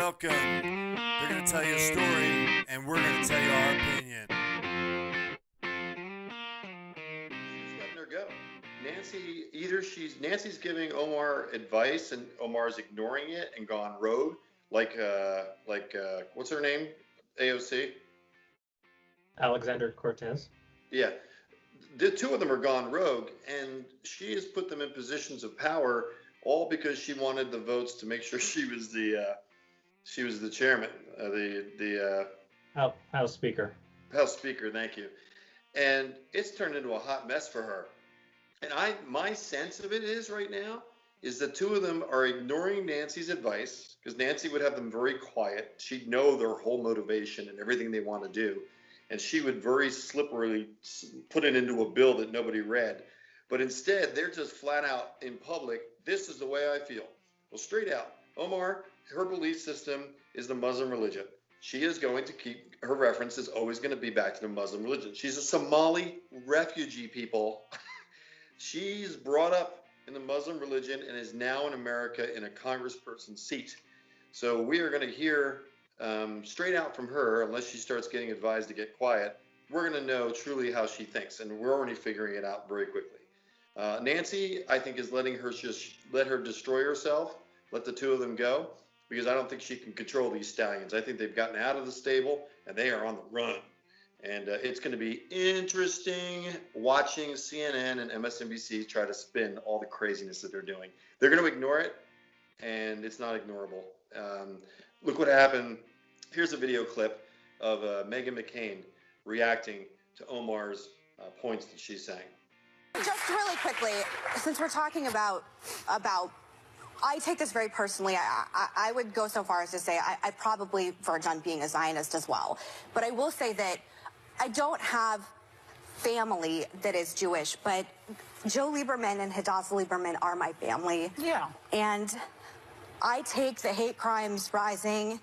Welcome. They're going to tell you a story, and we're going to tell you our opinion. She's letting her go. Nancy's giving Omar advice, and Omar's ignoring it and gone rogue, like what's her name? AOC. Alexander Cortez. Yeah, the two of them are gone rogue, and she has put them in positions of power, all because she wanted the votes to make sure she was the chairman, the House Speaker. House Speaker. Thank you. And it's turned into a hot mess for her. And my sense of it is right now is the two of them are ignoring Nancy's advice, because Nancy would have them very quiet. She'd know their whole motivation and everything they want to do. And she would very slipperily put it into a bill that nobody read. But instead, they're just flat out in public, this is the way I feel. Well, straight out, Omar, her belief system is the Muslim religion. She is going to keep, her reference is always going to be back to the Muslim religion. She's a Somali refugee, people. She's brought up in the Muslim religion and is now in America in a congressperson seat. So we are going to hear straight out from her, unless she starts getting advised to get quiet. We're going to know truly how she thinks, and we're already figuring it out very quickly. Nancy, I think, is letting her let her destroy herself, let the two of them go, because I don't think she can control these stallions. I think they've gotten out of the stable and they are on the run. And it's going to be interesting watching CNN and MSNBC try to spin all the craziness that they're doing. They're going to ignore it, and it's not ignorable. Look what happened. Here's a video clip of Meghan McCain reacting to Omar's points that she's saying. Just really quickly, since we're talking about, I take this very personally. I would go so far as to say I probably verge on being a Zionist as well. But I will say that I don't have family that is Jewish, but Joe Lieberman and Hadassah Lieberman are my family. Yeah. And I take the hate crimes rising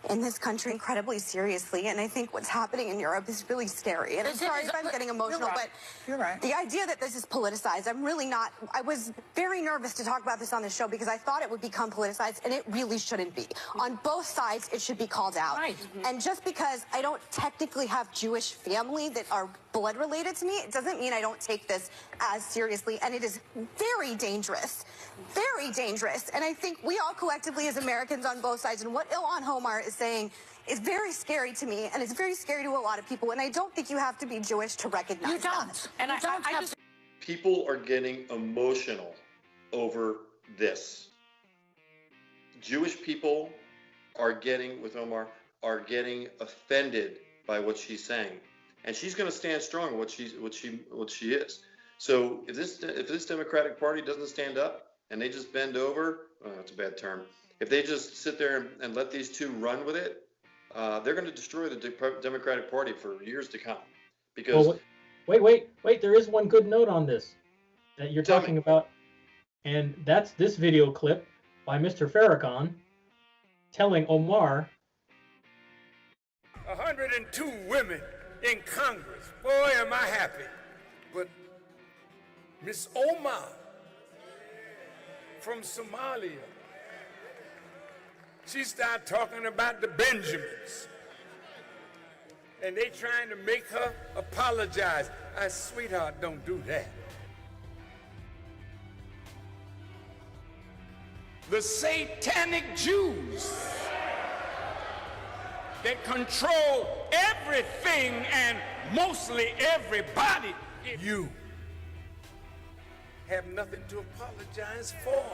in this country incredibly seriously, and I think what's happening in Europe is really scary. And I'm sorry if I'm getting emotional, but you're right. The idea that this is politicized, I'm really not. I was very nervous to talk about this on the show because I thought it would become politicized, and it really shouldn't be. On both sides, it should be called out. Right. And just because I don't technically have Jewish family that are blood related to me, it doesn't mean I don't take this as seriously, and it is very dangerous. Very dangerous. And I think we all collectively as Americans on both sides, and what Ilhan Omar is saying is very scary to me, and it's very scary to a lot of people, and I don't think you have to be Jewish to recognize You don't. that. And I just... People are getting emotional over this. Jewish people are getting, with Omar, are getting offended by what she's saying. And she's going to stand strong what she is. So if this Democratic Party doesn't stand up and they just bend over, it's a bad term. If they just sit there and let these two run with it, they're going to destroy the Democratic Party for years to come. Because wait, there is one good note on this that you're talking about, and that's this video clip by Mr. Farrakhan telling Omar 102 women in Congress. Boy, am I happy. But Miss Omar from Somalia, she started talking about the Benjamins. And they trying to make her apologize. I said, sweetheart, don't do that. The satanic Jews that control everything and mostly everybody, you have nothing to apologize for.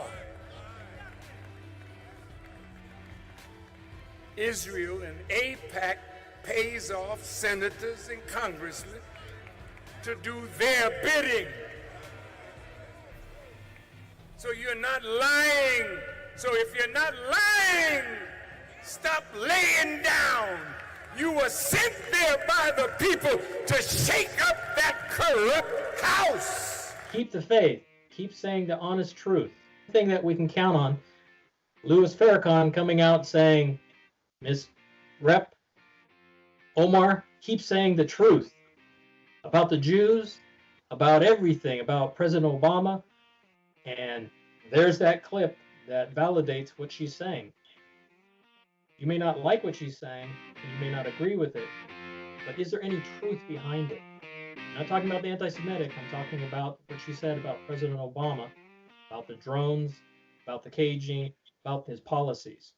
Israel and AIPAC pays off senators and congressmen to do their bidding. So you're not lying. So if you're not lying, stop laying down. You were sent there by the people to shake up that corrupt house. Keep the faith. Keep saying the honest truth. The thing that we can count on, Louis Farrakhan coming out saying, Ms. Rep. Omar, keep saying the truth about the Jews, about everything, about President Obama. And there's that clip that validates what she's saying. You may not like what she's saying, and you may not agree with it, but is there any truth behind it? I'm not talking about the anti-Semitic. I'm talking about what she said about President Obama, about the drones, about the caging, about his policies.